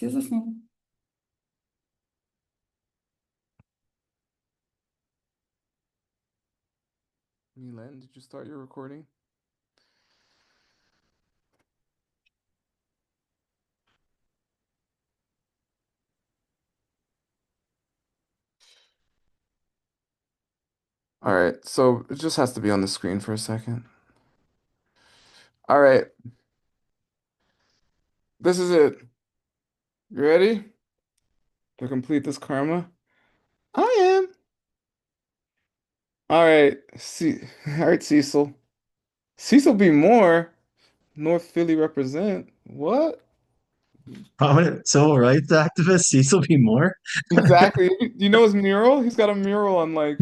Все заснул. Milan, did you start your recording? All right, so it just has to be on the screen for a second. All right, this is it. You ready to complete this karma? I am. All right, all right, Cecil. Cecil B. Moore, North Philly represent. What? Prominent civil rights activist Cecil B. Moore. Exactly. You know his mural? He's got a mural on like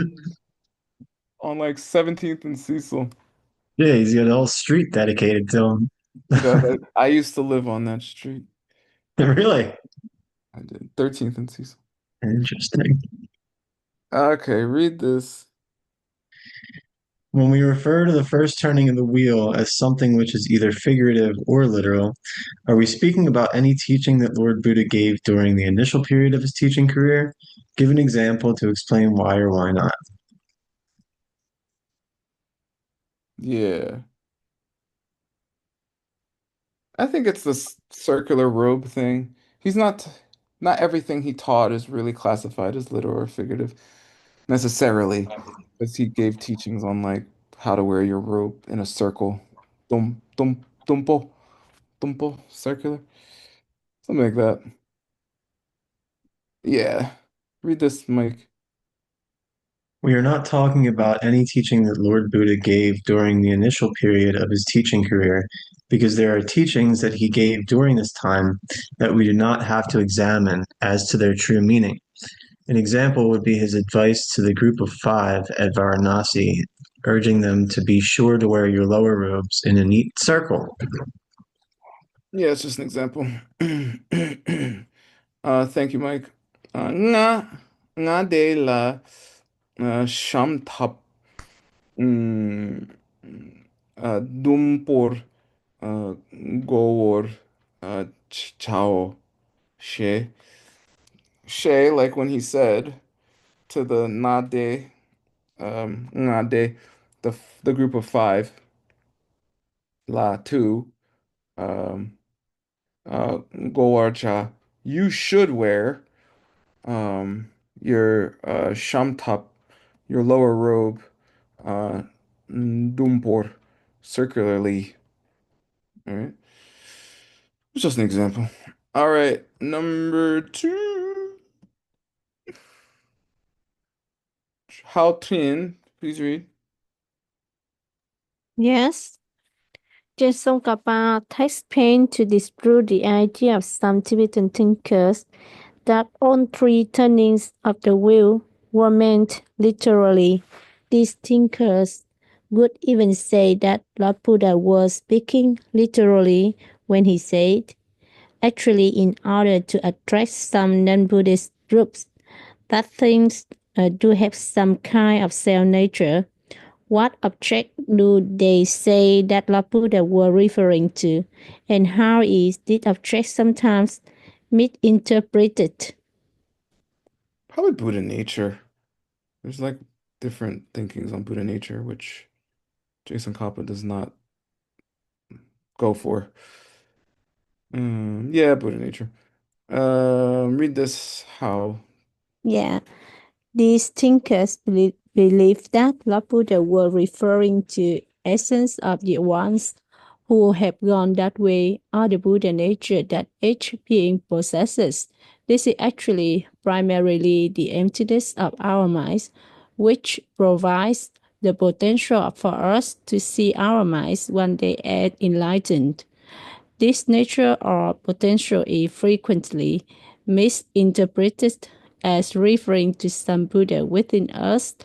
17th and Cecil. Yeah, he's got a whole street dedicated to him. He does. I used to live on that street. Really I did. 13th and Cecil. interesting. Okay, read this. When we refer to the first turning of the wheel as something which is either figurative or literal, are we speaking about any teaching that Lord Buddha gave during the initial period of his teaching career? Give an example to explain why or why not. Yeah. I think it's this circular robe thing. He's not everything he taught is really classified as literal or figurative necessarily, because he gave teachings on like how to wear your robe in a circle. Dumpo, dumpo, circular, something like that. Yeah. Read this, Mike. We are not talking about any teaching that Lord Buddha gave during the initial period of his teaching career, because there are teachings that he gave during this time that we do not have to examine as to their true meaning. An example would be his advice to the group of five at Varanasi, urging them to be sure to wear your lower robes in a neat circle. Yeah, it's just an example. Thank you, Mike. Nga de la sham thap dumpor gowor chao she like when he said to the nade nade the group of five la two um gowar cha, you should wear your shamtap, your lower robe, uh, dumpor, circularly. All right, it's just an example. All right, number two. How Trin, please read. Yes, Tsongkhapa takes pains to disprove the idea of some Tibetan thinkers that all three turnings of the wheel were meant literally. These thinkers would even say that Lord Buddha was speaking literally when he said, actually, in order to attract some non-Buddhist groups that things do have some kind of self nature. What object do they say that Lord Buddha were referring to, and how is this object sometimes misinterpreted? Probably Buddha nature. There's like different thinkings on Buddha nature, which Jason Kappa does not go for. Yeah, Buddha nature. Read this. How? Yeah, these thinkers believe that Lord Buddha were referring to essence of the ones who have gone that way or the Buddha nature that each being possesses. This is actually primarily the emptiness of our minds, which provides the potential for us to see our minds when they are enlightened. This nature or potential is frequently misinterpreted as referring to some Buddha within us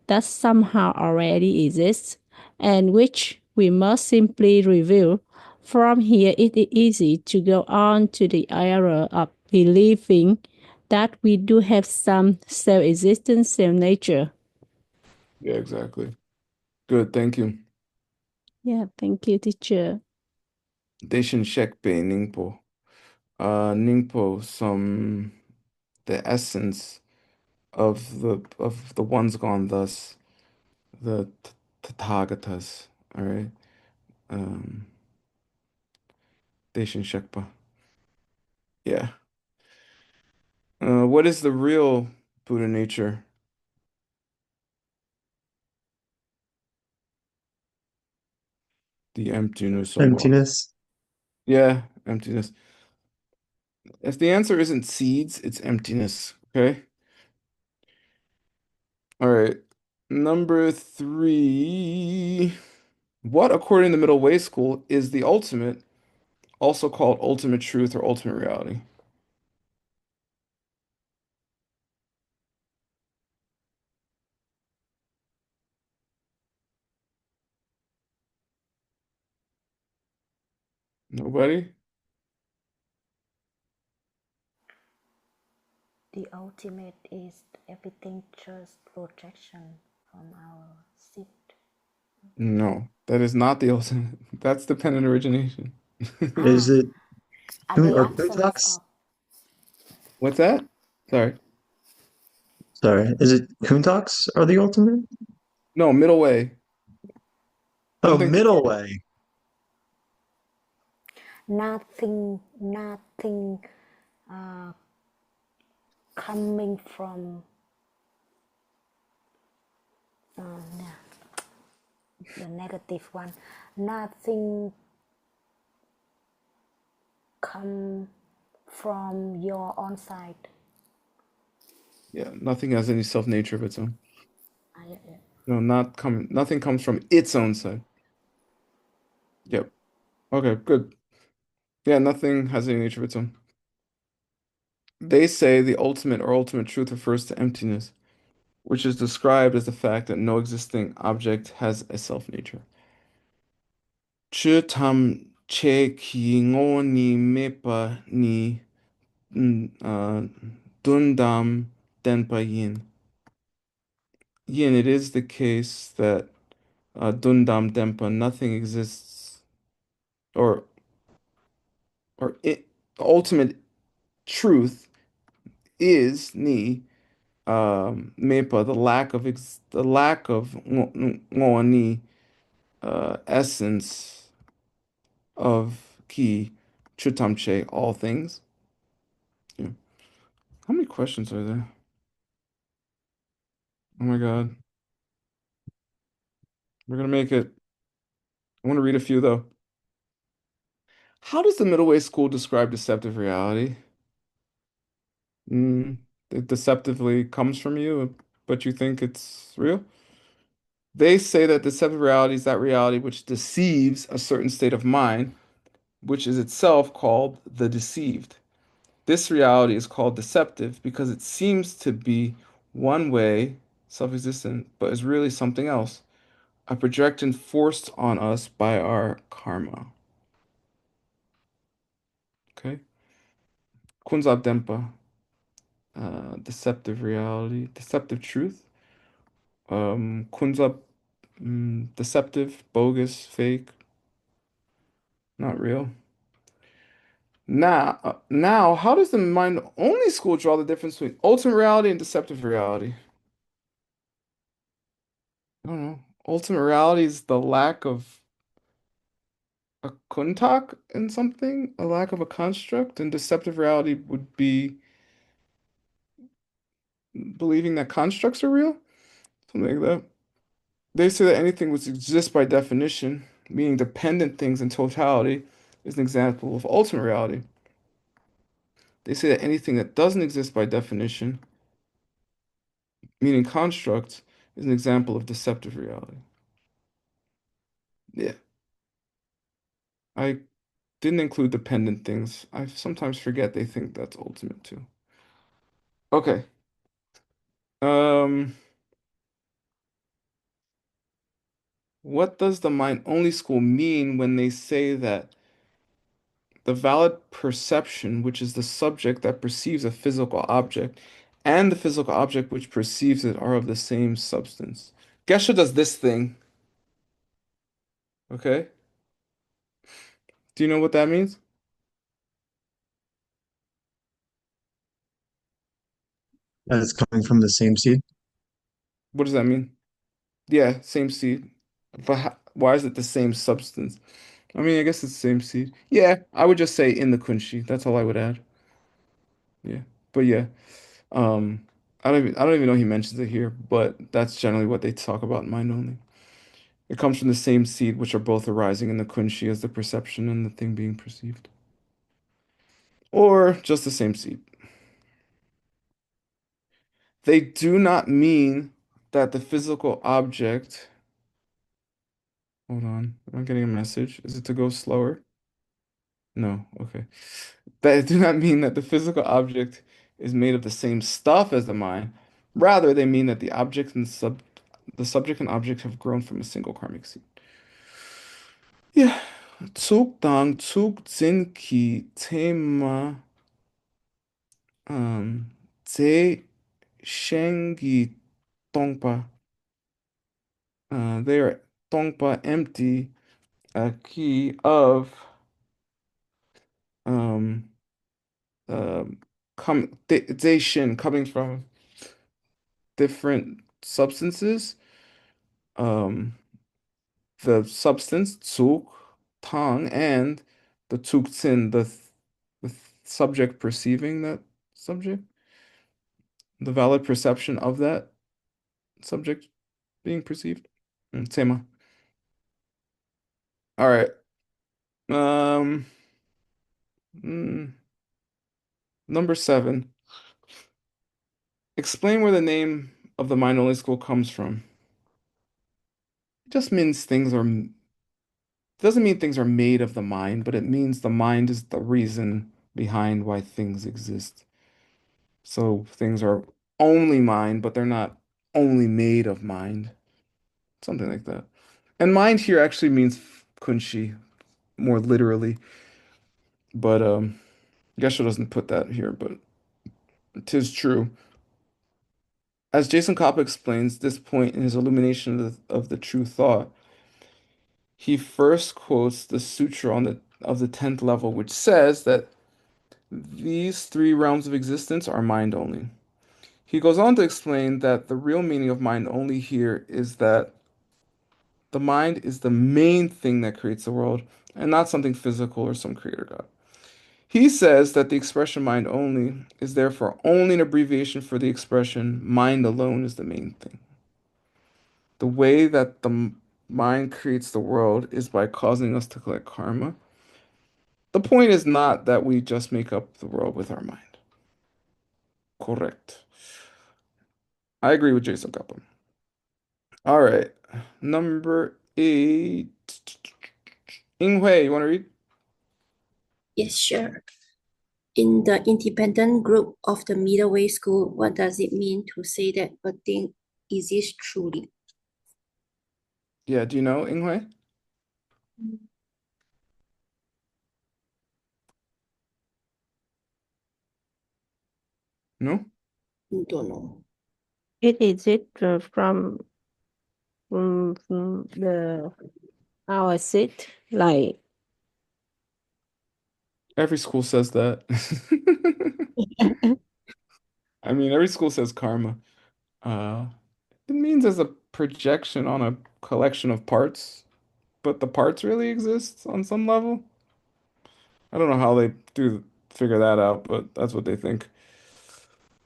that somehow already exists and which we must simply reveal. From here, it is easy to go on to the error of believing that we do have some self-existent self-nature. Yeah, exactly. Good, thank you. Yeah, thank you, teacher. Daishin Shekpe Ningpo. Ningpo, some the essence of the ones gone thus, the Tathagatas. All right. Um, Deshin Shekpa. Yeah. What is the real Buddha nature? The emptiness of all. Emptiness. Yeah, emptiness. If the answer isn't seeds, it's emptiness. Okay. All right. Number three. What, according to the Middle Way School, is the ultimate, also called ultimate truth or ultimate reality? Nobody? The ultimate is everything just projection from our seat. No, that is not the ultimate. That's dependent origination. Is Ah, it are the or absence Kuntax? of What's that? Sorry. Sorry, is it Kuntax are the ultimate? No, middle way. Oh, Something middle way. nothing uh, coming from yeah, the negative one. Nothing come from your own side. Yeah, nothing has any self-nature of its own. Yeah, yeah. No, nothing comes from its own side. Yep. Okay, good. Yeah, nothing has any nature of its own. They say the ultimate or ultimate truth refers to emptiness, which is described as the fact that no existing object has a self-nature. Chö tam che ki ngo ni mepa ni dundam denpa yin. Yin, it is the case that dundam denpa, nothing exists, or ultimate truth is ni mepa, the lack of ngo ni essence of ki chutamche, all things. Yeah. How many questions are there? Oh my God. We're gonna make it. I want to read a few though. How does the middle way school describe deceptive reality? Mm, it deceptively comes from you, but you think it's real? They say that deceptive reality is that reality which deceives a certain state of mind, which is itself called the deceived. This reality is called deceptive because it seems to be one way, self-existent, but is really something else, a projection forced on us by our karma. Okay? Kunzab Dempa, deceptive reality, deceptive truth. Kunzab, deceptive, bogus, fake, not real. Now, how does the mind-only school draw the difference between ultimate reality and deceptive reality? I don't know. Ultimate reality is the lack of a kuntak in something, a lack of a construct, and deceptive reality would be believing that constructs are real, something like that. They say that anything which exists by definition, meaning dependent things in totality, is an example of ultimate reality. They say that anything that doesn't exist by definition, meaning constructs, is an example of deceptive reality. Yeah, I didn't include dependent things. I sometimes forget they think that's ultimate too. Okay. Um, what does the mind-only school mean when they say that the valid perception, which is the subject that perceives a physical object, and the physical object which perceives it are of the same substance? Geshe does this thing, okay? Do you know what that means? as coming from the same seed? What does that mean? Yeah, same seed. But why is it the same substance? I mean, I guess it's the same seed. Yeah, I would just say in the kunshi. That's all I would add. Yeah. But yeah. Um, I don't even know he mentions it here, but that's generally what they talk about in mind only. It comes from the same seed, which are both arising in the kunshi as the perception and the thing being perceived. Or just the same seed. They do not mean that the physical object. Hold on. I'm getting a message. Is it to go slower? No. Okay. That do not mean that the physical object is made of the same stuff as the mind. Rather, they mean that the subject and object have grown from a single karmic seed. Yeah. Tsukdang Tsukzinki Tema Ze Shengi Tongpa. They are Tongpa empty a key of um Zaishin coming from different substances. Um the substance Tsuk, Tang, and the Tsukzin, the subject perceiving that subject, the valid perception of that subject being perceived. Tema. All right. Um, mm, Number 7. Explain where the name of the mind only school comes from. It just means doesn't mean things are made of the mind, but it means the mind is the reason behind why things exist. So things are only mind, but they're not only made of mind. Something like that. And mind here actually means kunshi more literally, but Geshe doesn't put that here, but it is true. As Jason Kappa explains this point in his illumination of the true thought, he first quotes the sutra of the 10th level, which says that these three realms of existence are mind only. He goes on to explain that the real meaning of mind only here is that the mind is the main thing that creates the world and not something physical or some creator God. He says that the expression mind only is therefore only an abbreviation for the expression mind alone is the main thing. The way that the mind creates the world is by causing us to collect karma. The point is not that we just make up the world with our mind. Correct. I agree with Jason Kappa. All right. Number 8. Inghui, you want to read? Yes, sure. In the independent group of the middle way school, what does it mean to say that a thing exists truly? Yeah, do you know, Inghui? No? Don't know. It is it from the our seat, like Every school says that. I mean, every school says karma. Uh, it means as a projection on a collection of parts, but the parts really exist on some level. I don't know how they do figure that out, but that's what they think.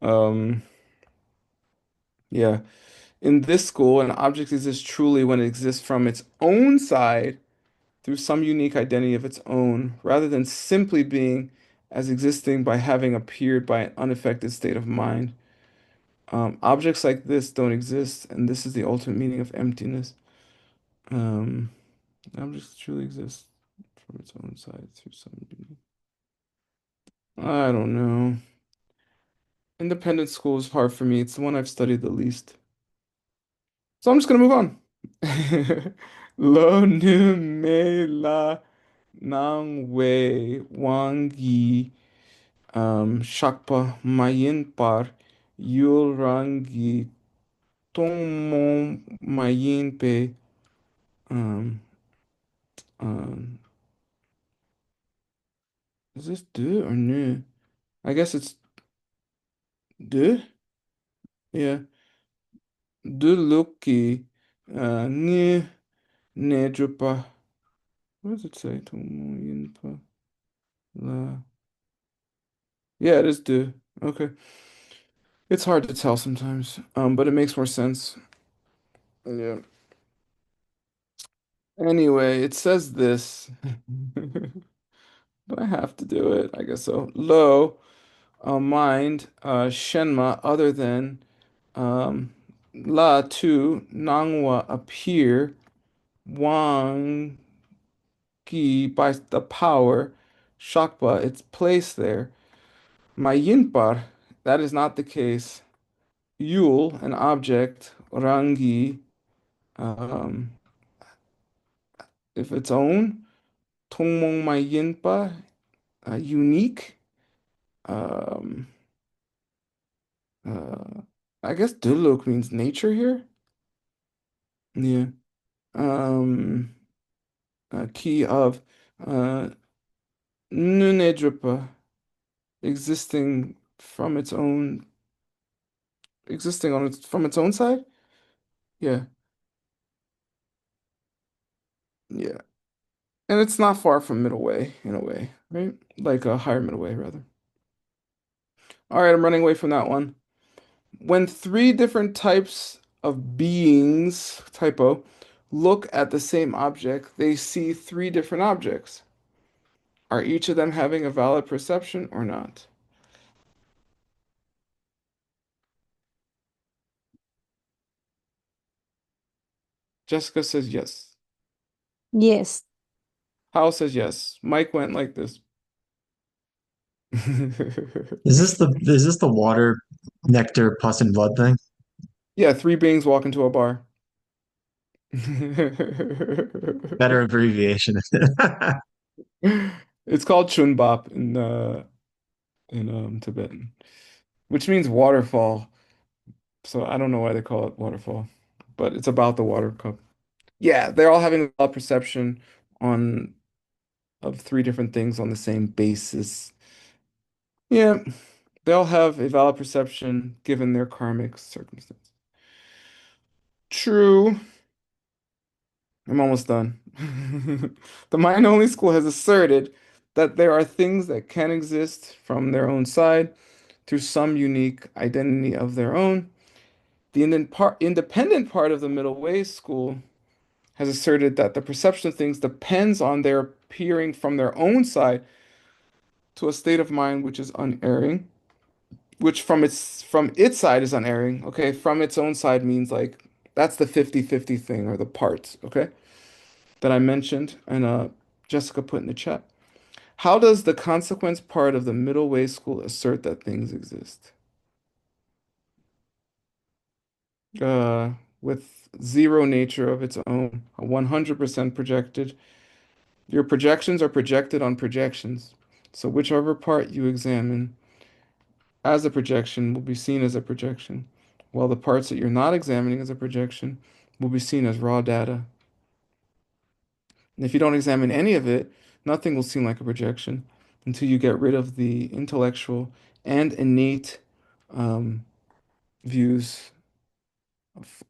Um, yeah. In this school, an object exists truly when it exists from its own side through some unique identity of its own, rather than simply being as existing by having appeared by an unaffected state of mind. Objects like this don't exist, and this is the ultimate meaning of emptiness. Um, Objects truly exist from its own side through some unique. I don't know. Independent school is hard for me. It's the one I've studied the least. So I'm just gonna move on. Lo nu me la nang wei wang yi shakpa mayin par yul rangi tong mon mayin pe um um is this deux or nu? I guess it's deux. Yeah. Duluki ni nejupa. What does it say? Tomo yinpa la. Yeah, it is du. Okay. It's hard to tell sometimes, but it makes more sense. Yeah. Anyway, it says this. Do I have to do it? I guess so. Lo, mind, shenma, other than, um, la, to, nangwa, appear, wang, ki, by the power, shakpa, its place there. Mayinpar, that is not the case. Yul, an object, rangi, um, if its own, tongmong mayinpa, unique. Um, uh, I guess duluk means nature here. Yeah. Um, key of uh, nunedrupa, existing from its own, existing on its from its own side. Yeah, yeah. And it's not far from middle way in a way, right? Like a higher middle way, rather. All right, I'm running away from that one. When three different types of beings, typo, look at the same object, they see three different objects. Are each of them having a valid perception or not? Jessica says yes. Yes. Hal says yes. Mike went like this. Is this the water, nectar, pus, and blood thing? Yeah, three beings walk into a bar. Better abbreviation. It's called Chunbap in Tibetan, which means waterfall. So I don't know why they call it waterfall, but it's about the water cup. Yeah, they're all having a perception on of three different things on the same basis. Yeah, they all have a valid perception given their karmic circumstance. True. I'm almost done. The mind-only school has asserted that there are things that can exist from their own side through some unique identity of their own. The independent part of the middle way school has asserted that the perception of things depends on their appearing from their own side to a state of mind which is unerring, which from its side is unerring. Okay, from its own side means like that's the 50-50 thing or the parts, okay, that I mentioned and Jessica put in the chat. How does the consequence part of the middle way school assert that things exist? Uh, with zero nature of its own, a 100% projected. Your projections are projected on projections. So whichever part you examine as a projection will be seen as a projection, while the parts that you're not examining as a projection will be seen as raw data. And if you don't examine any of it, nothing will seem like a projection until you get rid of the intellectual and innate um, views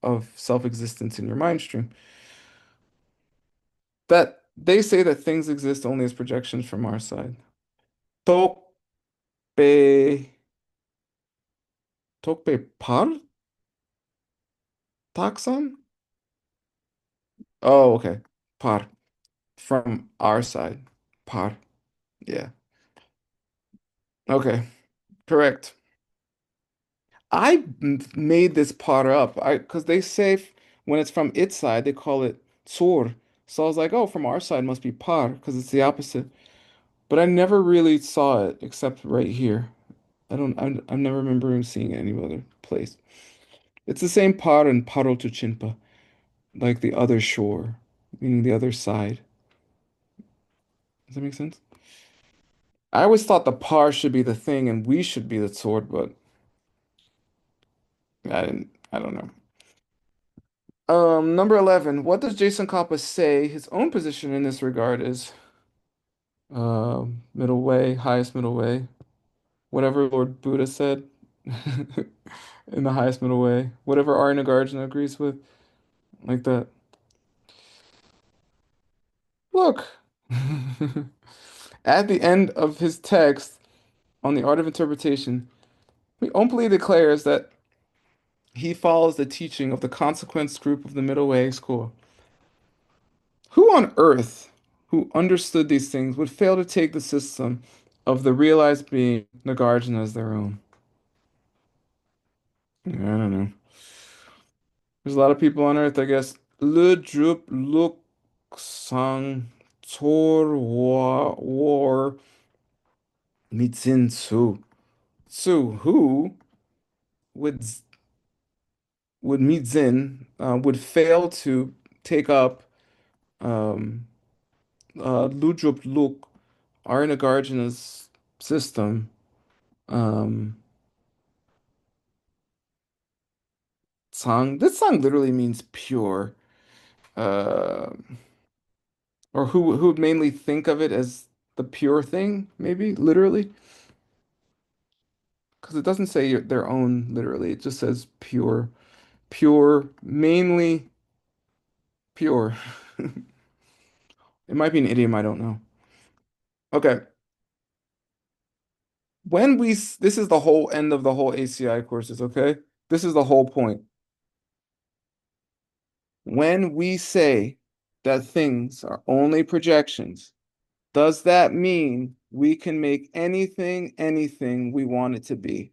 of self-existence in your mind stream. That they say that things exist only as projections from our side. Tokpe Tokpe par taxon? Oh, okay. Par from our side. Par. Yeah. Okay. Correct. Made this par up. I because they say when it's from its side, they call it sur. So I was like, oh, from our side must be par because it's the opposite. But I never really saw it except right here. I'm never remembering seeing it any other place. It's the same par and paro to chinpa, like the other shore, meaning the other side. Does that make sense? I always thought the par should be the thing and we should be the sword, but I don't know. Number 11. What does Jason Kappa say his own position in this regard is? Middle way, highest middle way, whatever Lord Buddha said. in the highest middle way. Whatever Arya Nagarjuna agrees with, like that. Look, at the end of his text on the art of interpretation, he openly declares that he follows the teaching of the consequence group of the middle way school. Who on earth who understood these things would fail to take the system of the realized being Nagarjuna as their own? Yeah, I don't know. There's a lot of people on earth, I guess. Le drup luk sang tor war mitzin su. So who would mitzin would fail to take up um Ludrup Luk, Arnagarjana's system. Um, This song literally means pure. Uh, or who would mainly think of it as the pure thing, maybe literally, because it doesn't say their own literally. It just says pure, pure, mainly pure. It might be an idiom, I don't know. Okay. This is the whole end of the whole ACI courses, okay? This is the whole point. When we say that things are only projections, does that mean we can make anything we want it to be?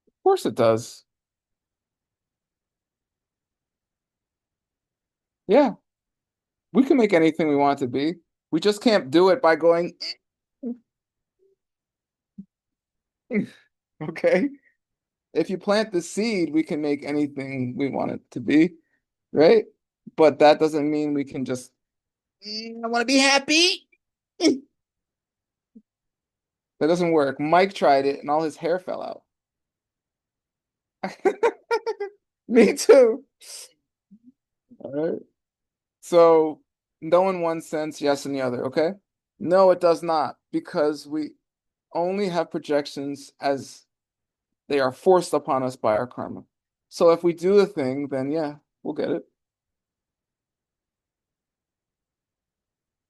Of course it does. Yeah, we can make anything we want it to be. We just can't do it by going, okay? If you plant the seed, we can make anything we want it to be, right? But that doesn't mean we can just, I want to be happy. That doesn't work. Mike tried it and all his hair fell out. Me too. All right. So, no in one sense, yes in the other, okay? No, it does not, because we only have projections as they are forced upon us by our karma. So if we do the thing, then yeah, we'll get it.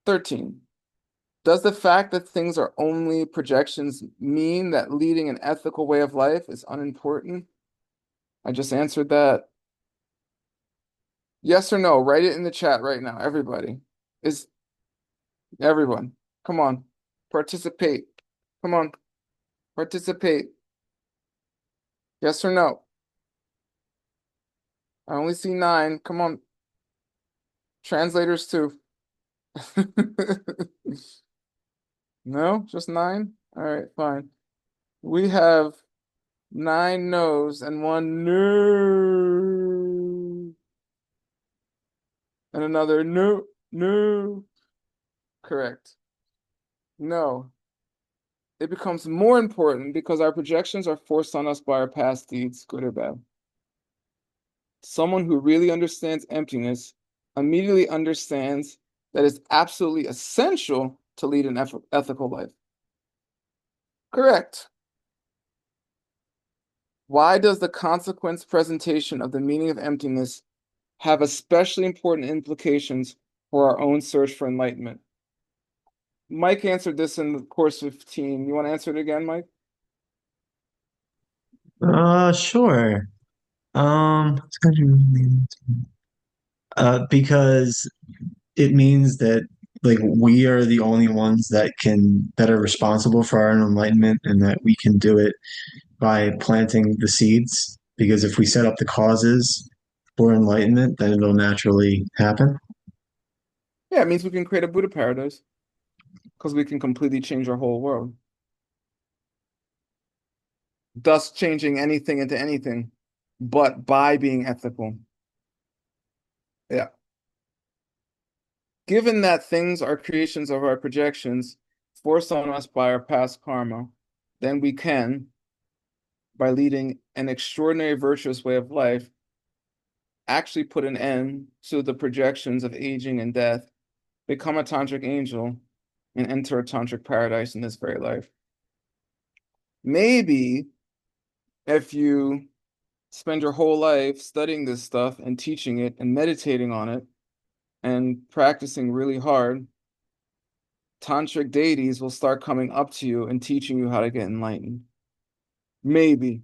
13. Does the fact that things are only projections mean that leading an ethical way of life is unimportant? I just answered that. Yes or no? Write it in the chat right now, everybody. Is everyone? Come on, participate. Come on, participate. Yes or no? I only see 9. Come on, translators too. No, just 9? All right, fine. We have 9 no's and 1 no. And another no, no. Correct. No. It becomes more important because our projections are forced on us by our past deeds, good or bad. Someone who really understands emptiness immediately understands that it's absolutely essential to lead an ethical life. Correct. Why does the consequence presentation of the meaning of emptiness have especially important implications for our own search for enlightenment? Mike answered this in course 15. You want to answer it again, Mike? Sure. Because it means that like we are the only ones that are responsible for our own enlightenment, and that we can do it by planting the seeds. Because if we set up the causes for enlightenment, then it'll naturally happen. Yeah, it means we can create a Buddha paradise because we can completely change our whole world, thus changing anything into anything, but by being ethical. Yeah. Given that things are creations of our projections forced on us by our past karma, then we can, by leading an extraordinary virtuous way of life, actually put an end to the projections of aging and death become a tantric angel, and enter a tantric paradise in this very life. Maybe if you spend your whole life studying this stuff and teaching it and meditating on it and practicing really hard, tantric deities will start coming up to you and teaching you how to get enlightened. Maybe.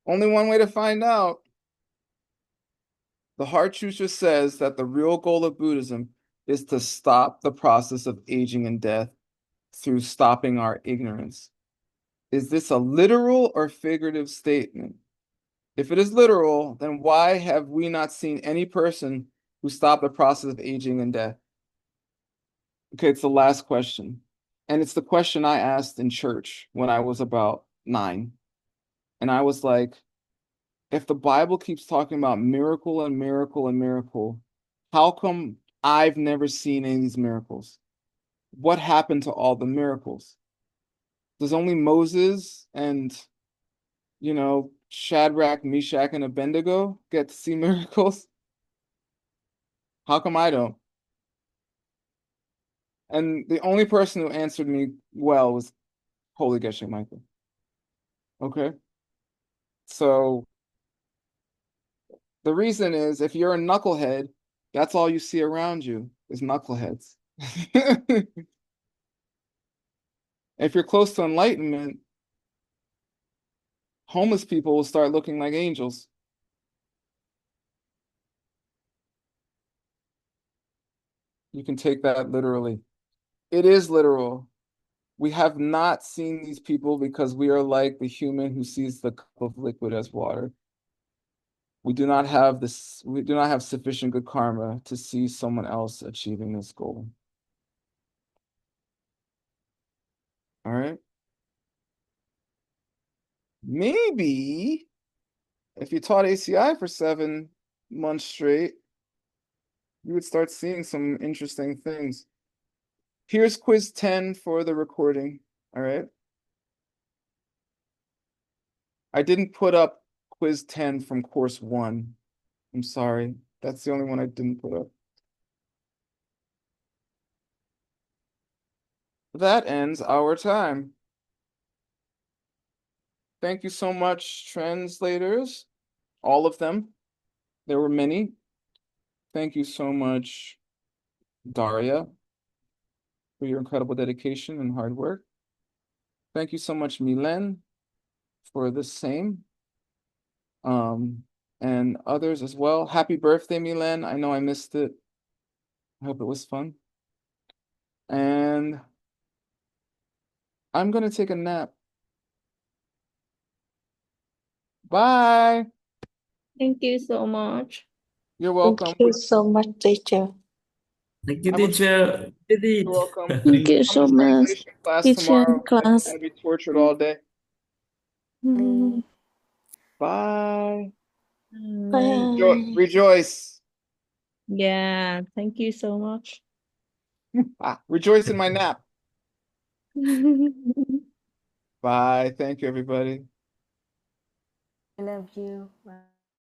Only one way to find out. The Heart Sutra says that the real goal of Buddhism is to stop the process of aging and death through stopping our ignorance. Is this a literal or figurative statement? If it is literal, then why have we not seen any person who stopped the process of aging and death? Okay, it's the last question. And it's the question I asked in church when I was about 9. And I was like, if the Bible keeps talking about miracle and miracle and miracle, how come I've never seen any of these miracles? What happened to all the miracles? Does only Moses and, Shadrach, Meshach, and Abednego get to see miracles? How come I don't? And the only person who answered me well was Holy Geshe Michael. Okay? So the reason is if you're a knucklehead, that's all you see around you is knuckleheads. If you're close to enlightenment, homeless people will start looking like angels. You can take that literally. It is literal. We have not seen these people because we are like the human who sees the cup of liquid as water. We do not have sufficient good karma to see someone else achieving this goal. All right. Maybe if you taught ACI for 7 months straight, you would start seeing some interesting things. Here's quiz 10 for the recording. All right. I didn't put up quiz 10 from course 1. I'm sorry. That's the only one I didn't put up. That ends our time. Thank you so much, translators. All of them. There were many. Thank you so much, Daria, for your incredible dedication and hard work. Thank you so much, Milen, for the same. And others as well. Happy birthday, Milen. I know I missed it. I hope it was fun. And I'm going to take a nap. Bye. Thank you so much. You're welcome. Thank you so much, teacher. Thank you, I will- teacher. Did it. You're welcome. Thank you so Come to much, translation class teacher tomorrow. I'm class. going to be tortured all day. Mm. Bye. Bye. Rejoice. Yeah, thank you so much. Rejoice in my nap. Bye. Thank you, everybody. I love you. Bye.